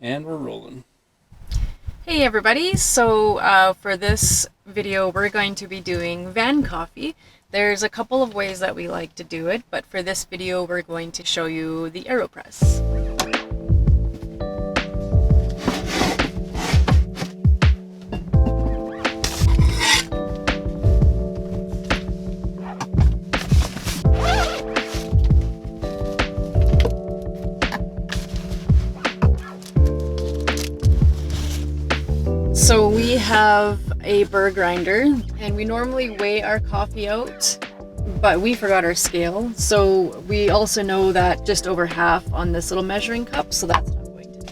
And we're rolling. Hey everybody, so for this video we're going to be doing van coffee. There's a couple of ways that we like to do it, but for this video we're going to show you the AeroPress. So we have a burr grinder and we normally weigh our coffee out, but we forgot our scale. So we also know that just over half on this little measuring cup, so that's what I'm going to do.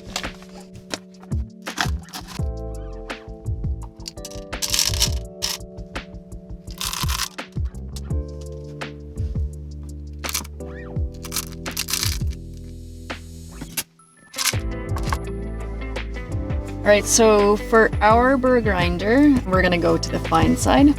Alright, so for our burr grinder, we're gonna go to the fine side.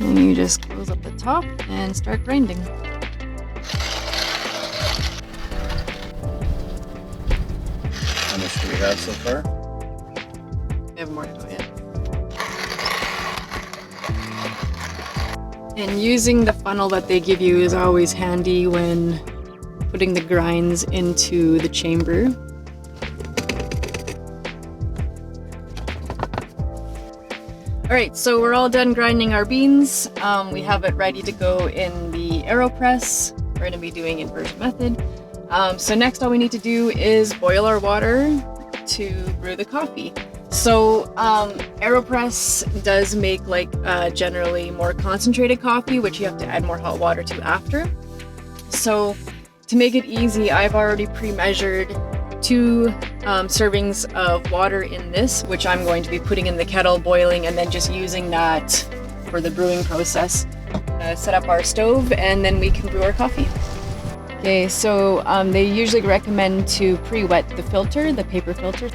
And you just close up the top and start grinding. How much do we have so far? We have more to go yet. And using the funnel that they give you is always handy when putting the grinds into the chamber. Alright, so we're all done grinding our beans. We have it ready to go in the AeroPress. We're going to be doing inversion method. So next all we need to do is boil our water to brew the coffee. So AeroPress does make generally more concentrated coffee, which you have to add more hot water to after. So to make it easy, I've already pre-measured 2 servings of water in this, which I'm going to be putting in the kettle, boiling, and then just using that for the brewing process. Set up our stove and then we can brew our coffee. Okay, so they usually recommend to pre-wet the filter, the paper filter.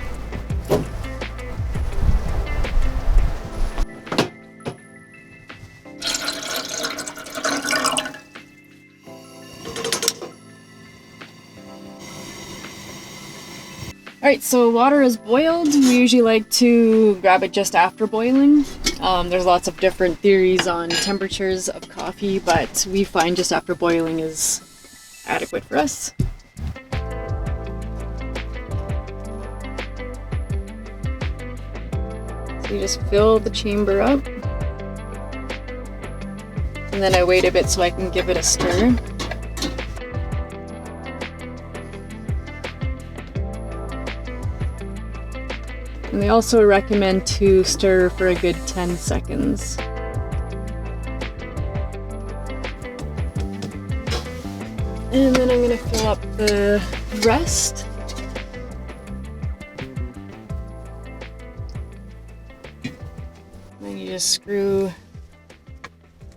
Alright, so water is boiled. We usually like to grab it just after boiling. There's lots of different theories on temperatures of coffee, but we find just after boiling is adequate for us. So you just fill the chamber up. And then I wait a bit so I can give it a stir. And they also recommend to stir for a good 10 seconds. And then I'm going to fill up the rest. Then you just screw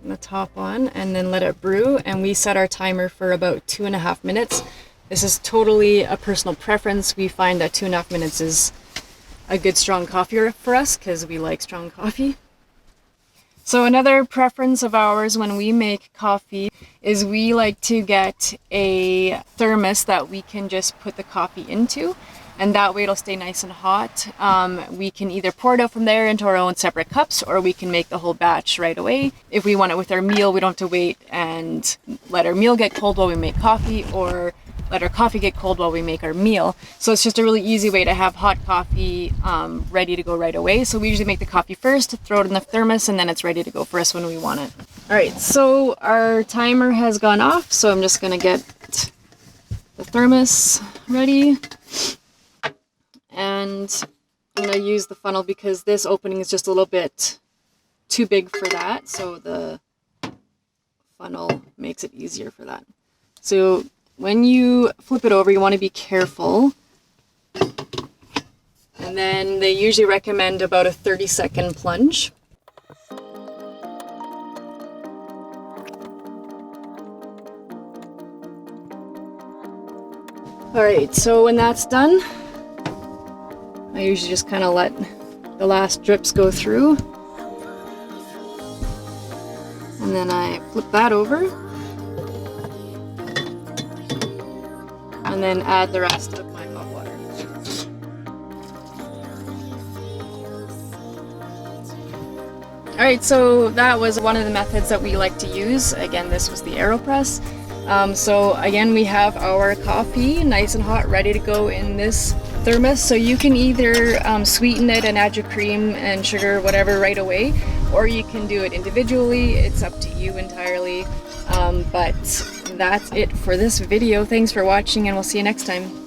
the top on and then let it brew. And we set our timer for about 2.5 minutes. This is totally a personal preference. We find that 2.5 minutes is a good strong coffee for us because we like strong coffee. So another preference of ours when we make coffee is we like to get a thermos that we can just put the coffee into, and that way it'll stay nice and hot. We can either pour it out from there into our own separate cups, or we can make the whole batch right away. If we want it with our meal, we don't have to wait and let our meal get cold while we make coffee, or let our coffee get cold while we make our meal. So it's just a really easy way to have hot coffee ready to go right away. So we usually make the coffee first, throw it in the thermos, and then it's ready to go for us when we want it. Alright, so our timer has gone off, so I'm just going to get the thermos ready. And I'm going to use the funnel because this opening is just a little bit too big for that, so the funnel makes it easier for that. So when you flip it over, you want to be careful. And then they usually recommend about a 30-second plunge. Alright, so when that's done, I usually just kind of let the last drips go through. And then I flip that over. And then add the rest of my hot water. Alright, so that was one of the methods that we like to use. Again, this was the AeroPress. So again, we have our coffee nice and hot, ready to go in this thermos. So you can either sweeten it and add your cream and sugar, whatever, right away, or you can do it individually. It's up to you entirely. But that's it for this video. Thanks for watching, and we'll see you next time.